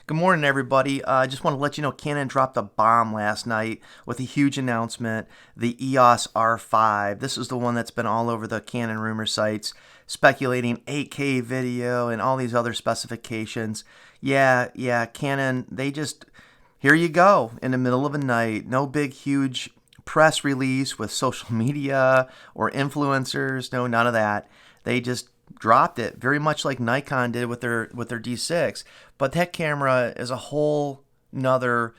Good morning, everybody. I just want to let you know Canon dropped a bomb last night with a huge announcement, the EOS R5. This is the one that's been all over the Canon rumor sites, speculating 8K video and all these other specifications. Yeah, Canon, here you go, in the middle of the night. No big, huge press release with social media or influencers. No, none of that. They just dropped it, very much like Nikon did with their D6. But that camera is a whole nother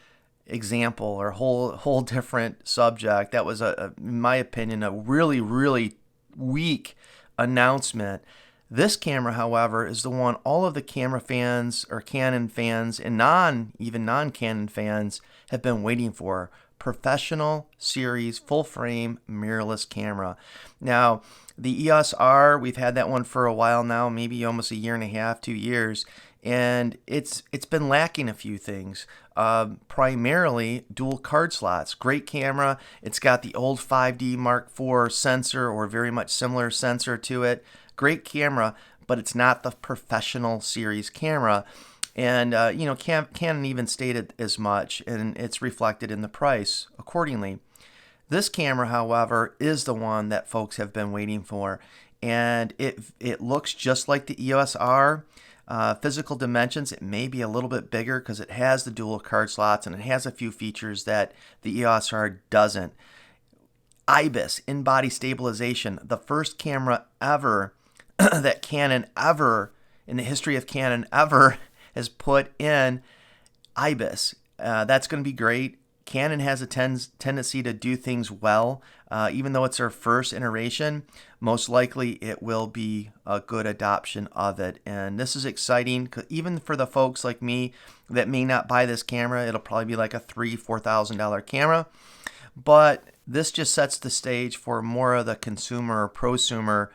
example or whole different subject. That was in my opinion, a really weak announcement. This camera, however, is the one all of the camera fans or Canon fans and even non-Canon fans have been waiting for. Professional series, full frame, mirrorless camera. Now, the EOS R, we've had that one for a while now, maybe almost a year and a half, 2 years, and it's been lacking a few things. Primarily dual card slots. Great camera. It's got the old 5D Mark IV sensor or very much similar sensor to it. Great camera, but it's not the professional series camera. And, Canon even stated as much, and it's reflected in the price accordingly. This camera, however, is the one that folks have been waiting for, and it looks just like the EOS R. Physical dimensions, it may be a little bit bigger because it has the dual card slots and it has a few features that the EOS R doesn't. IBIS, in-body stabilization, the first camera ever that Canon ever, in the history of Canon ever, has put in IBIS. That's going to be great. Canon has a tendency to do things well. Even though it's their first iteration, most likely it will be a good adoption of it. And this is exciting, even for the folks like me that may not buy this camera. It'll probably be like a $3,000-$4,000 camera. But this just sets the stage for more of the consumer or prosumer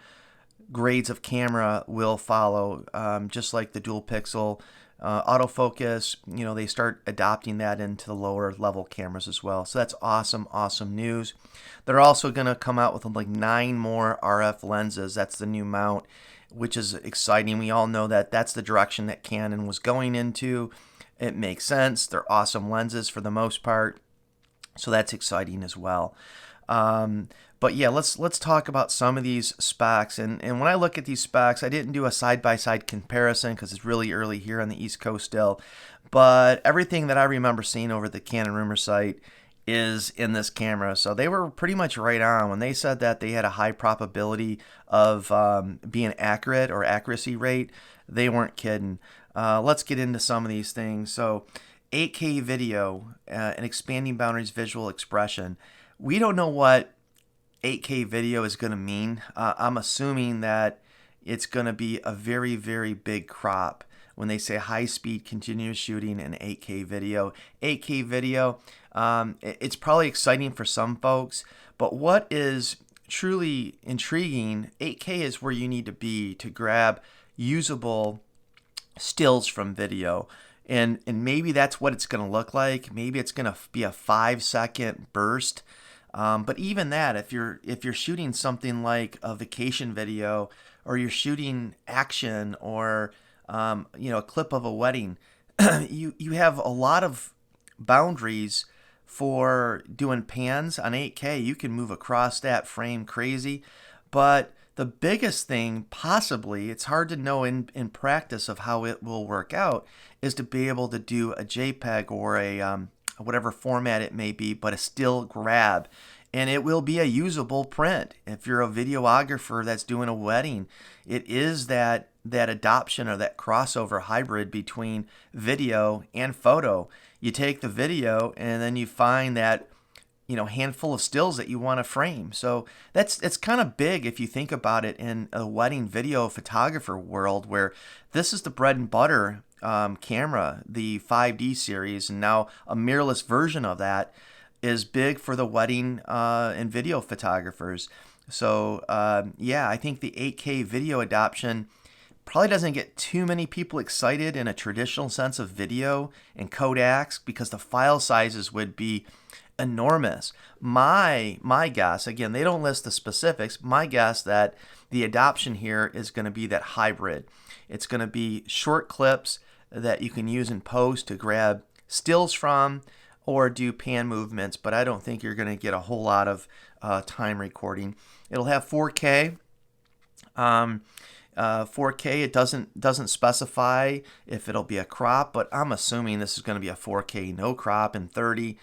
grades of camera will follow, just like the dual pixel. Autofocus, they start adopting that into the lower level cameras as well. So that's awesome news. They're also going to come out with like 9 more RF lenses. That's the new mount, which is exciting. We all know that that's the direction that Canon was going into. It makes sense. They're awesome lenses for the most part. So that's exciting as well. But yeah, let's talk about some of these specs. And when I look at these specs, I didn't do a side-by-side comparison because it's really early here on the East Coast still. But everything that I remember seeing over the Canon rumor site is in this camera. So they were pretty much right on when they said that they had a high probability of being accurate or accuracy rate. They weren't kidding. Let's get into some of these things. So 8K video and expanding boundaries visual expression. We don't know what 8K video is going to mean. I'm assuming that it's going to be a very big crop when they say high-speed continuous shooting and 8K video. 8K video, it's probably exciting for some folks, but what is truly intriguing, 8K is where you need to be to grab usable stills from video. And maybe that's what it's going to look like. Maybe it's going to be a 5-second burst. But even that, if you're shooting something like a vacation video, or you're shooting action, or a clip of a wedding, you have a lot of boundaries for doing pans on 8K. You can move across that frame crazy, but the biggest thing, possibly, it's hard to know in practice of how it will work out, is to be able to do a JPEG or a whatever format it may be, but a still grab. And it will be a usable print. If you're a videographer that's doing a wedding, it is that adoption or that crossover hybrid between video and photo. You take the video and then you find that handful of stills that you want to frame. So it's kind of big if you think about it in a wedding video photographer world, where this is the bread and butter camera, the 5D series, and now a mirrorless version of that is big for the wedding and video photographers. So I think the 8K video adoption probably doesn't get too many people excited in a traditional sense of video and Kodaks, because the file sizes would be enormous. My guess, again, they don't list the specifics, my guess that the adoption here is going to be that hybrid. It's going to be short clips that you can use in post to grab stills from or do pan movements, but I don't think you're going to get a whole lot of time recording. It'll have 4K. 4K, it doesn't specify if it'll be a crop, but I'm assuming this is going to be a 4K no crop in 30.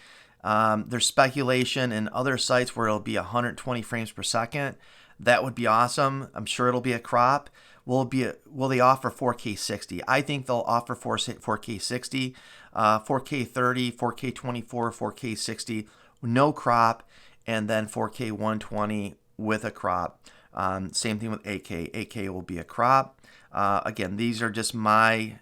There's speculation in other sites where it'll be 120 frames per second. That would be awesome. I'm sure it'll be a crop. Will they offer 4K 60? I think they'll offer 4K 60, 4K 30, 4K 24, 4K 60, no crop, and then 4K 120 with a crop. Same thing with 8K. 8K will be a crop. Again, these are just my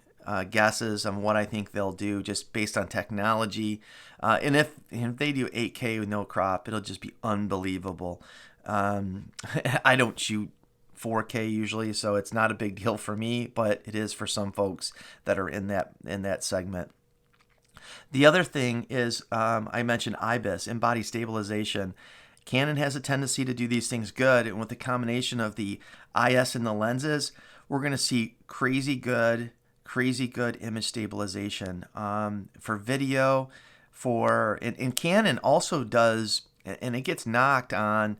guesses on what I think they'll do just based on technology. And if they do 8K with no crop, it'll just be unbelievable. I don't shoot 4K usually, so it's not a big deal for me, but it is for some folks that are in that segment. The other thing is I mentioned IBIS, in-body stabilization. Canon has a tendency to do these things good, and with the combination of the IS and the lenses, we're going to see crazy good image stabilization for video. And Canon also does, and it gets knocked on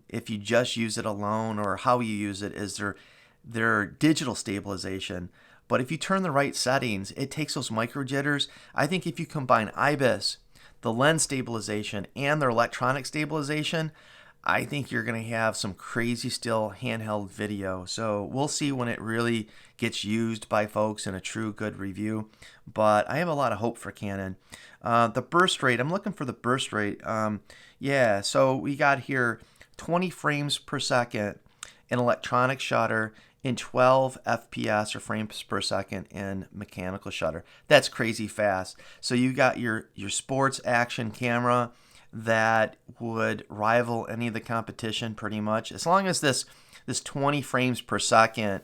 if you just use it alone or how you use it, is their digital stabilization. But if you turn the right settings, it takes those micro jitters. I think if you combine IBIS, the lens stabilization, and their electronic stabilization, I think you're going to have some crazy still handheld video. So we'll see when it really gets used by folks in a true good review. But I have a lot of hope for Canon. The burst rate, I'm looking for the burst rate. Yeah, so we got here 20 frames per second in electronic shutter in 12 FPS or frames per second in mechanical shutter. That's crazy fast. So you got your sports action camera that would rival any of the competition pretty much. As long as this 20 frames per second,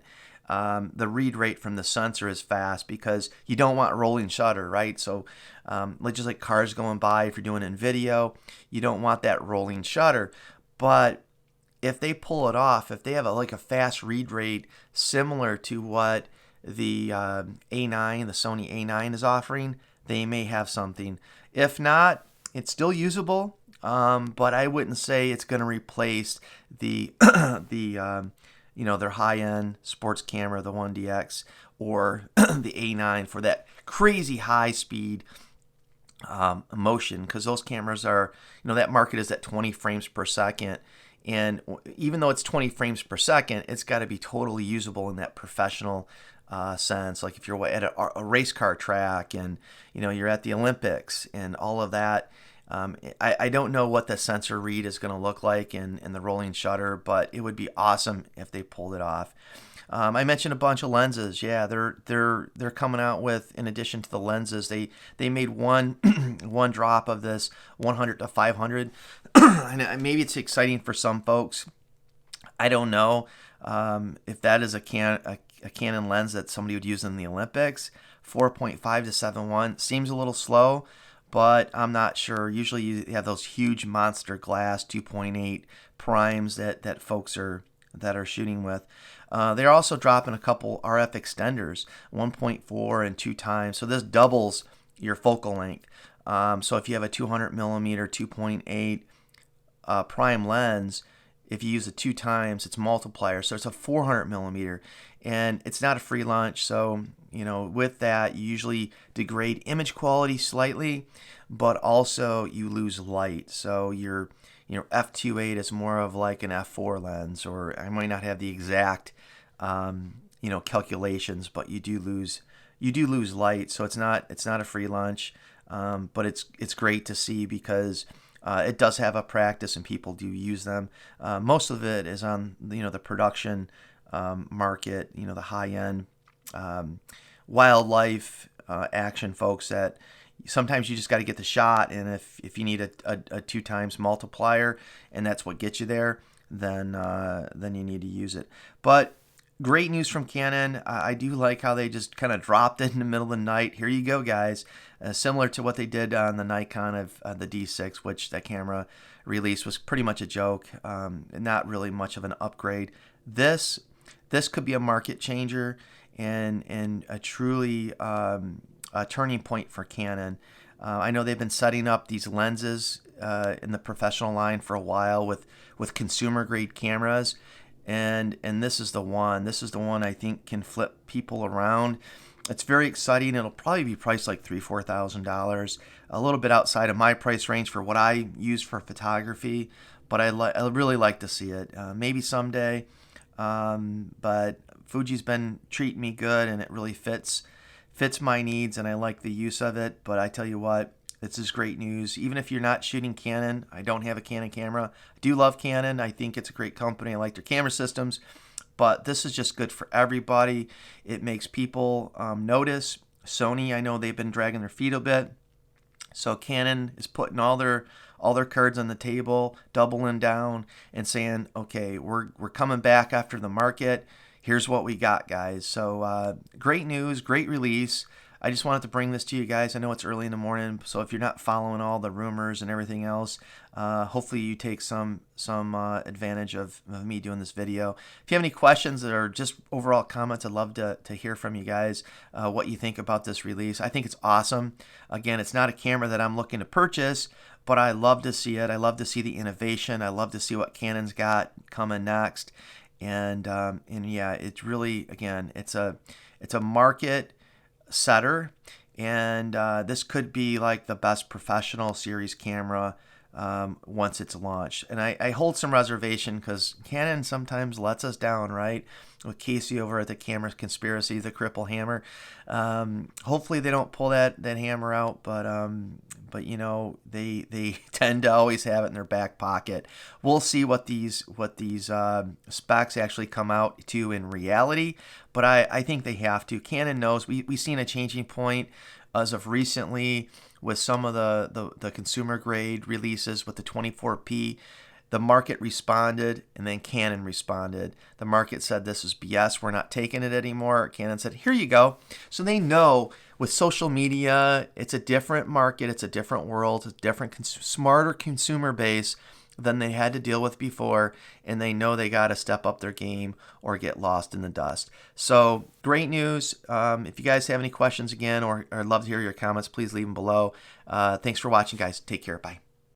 the read rate from the sensor is fast, because you don't want rolling shutter, right? So just like cars going by, if you're doing it in video, you don't want that rolling shutter. But if they pull it off, if they have a fast read rate similar to what the A9, the Sony A9 is offering, they may have something. If not, it's still usable, but I wouldn't say it's going to replace the their high-end sports camera, the 1DX, or the A9 for that crazy high-speed motion, because those cameras are, that market is at 20 frames per second. And even though it's 20 frames per second, it's got to be totally usable in that professional sense. Like if you're at a race car track and you're at the Olympics and all of that. I don't know what the sensor read is going to look like in the rolling shutter, but it would be awesome if they pulled it off. I mentioned a bunch of lenses. Yeah, they're coming out with, in addition to the lenses, they made one one drop of this 100 to 500. And maybe it's exciting for some folks. I don't know if that is a Canon lens that somebody would use in the Olympics. 4.5 to 7.1 seems a little slow, but I'm not sure. Usually you have those huge monster glass 2.8 primes that folks are shooting with. They're also dropping a couple RF extenders, 1.4 and 2 times. So this doubles your focal length. So if you have a 200 millimeter 2.8 prime lens, if you use it 2 times, it's multiplier. So it's a 400 millimeter, and it's not a free lunch. So with that, you usually degrade image quality slightly, but also you lose light. So your f2.8 is more of like an f4 lens, or I might not have the exact calculations, but you do lose light. So it's not a free lunch, but it's great to see, because it does have a practice and people do use them. Most of it is on the production market, the high end wildlife action folks that sometimes you just got to get the shot, and if you need a 2 times multiplier and that's what gets you there, then you need to use it. But great news from Canon. I do like how they just kind of dropped it in the middle of the night. Here you go, guys. Similar to what they did on the Nikon of the D6, which that camera release was pretty much a joke, not really much of an upgrade. This could be a market changer, and a truly a turning point for Canon. I know they've been setting up these lenses in the professional line for a while with consumer grade cameras, and this is the one. This is the one I think can flip people around. It's very exciting. It'll probably be priced like $3,000-$4,000, a little bit outside of my price range for what I use for photography, but I really like to see it. Maybe someday, but Fuji's been treating me good, and it really fits my needs, and I like the use of it. But I tell you what, this is great news. Even if you're not shooting Canon, I don't have a Canon camera. I do love Canon. I think it's a great company. I like their camera systems. But this is just good for everybody. It makes people notice. Sony, I know they've been dragging their feet a bit. So Canon is putting all their cards on the table, doubling down, and saying, okay, we're coming back after the market. Here's what we got, guys. So great news, great release. I just wanted to bring this to you guys. I know it's early in the morning, so if you're not following all the rumors and everything else, hopefully you take some advantage of me doing this video. If you have any questions or just overall comments, I'd love to hear from you guys what you think about this release. I think it's awesome. Again, it's not a camera that I'm looking to purchase, but I love to see it. I love to see the innovation. I love to see what Canon's got coming next. And yeah, it's really, again, it's a market setter, and this could be like the best professional series camera once it's launched. And I hold some reservation because Canon sometimes lets us down, right? With Casey over at the Camera Conspiracy, the Cripple Hammer. Hopefully they don't pull that hammer out, but you know, they tend to always have it in their back pocket. We'll see what these specs actually come out to in reality, but I think they have to. Canon knows. We've seen a changing point as of recently with some of the consumer grade releases with the 24p. The market responded, and then Canon responded. The market said this is BS. We're not taking it anymore. Canon said, here you go. So they know with social media, it's a different market. It's a different world. It's a different, smarter consumer base than they had to deal with before, and they know they got to step up their game or get lost in the dust. So great news. If you guys have any questions again, or love to hear your comments, please leave them below. Thanks for watching, guys. Take care. Bye.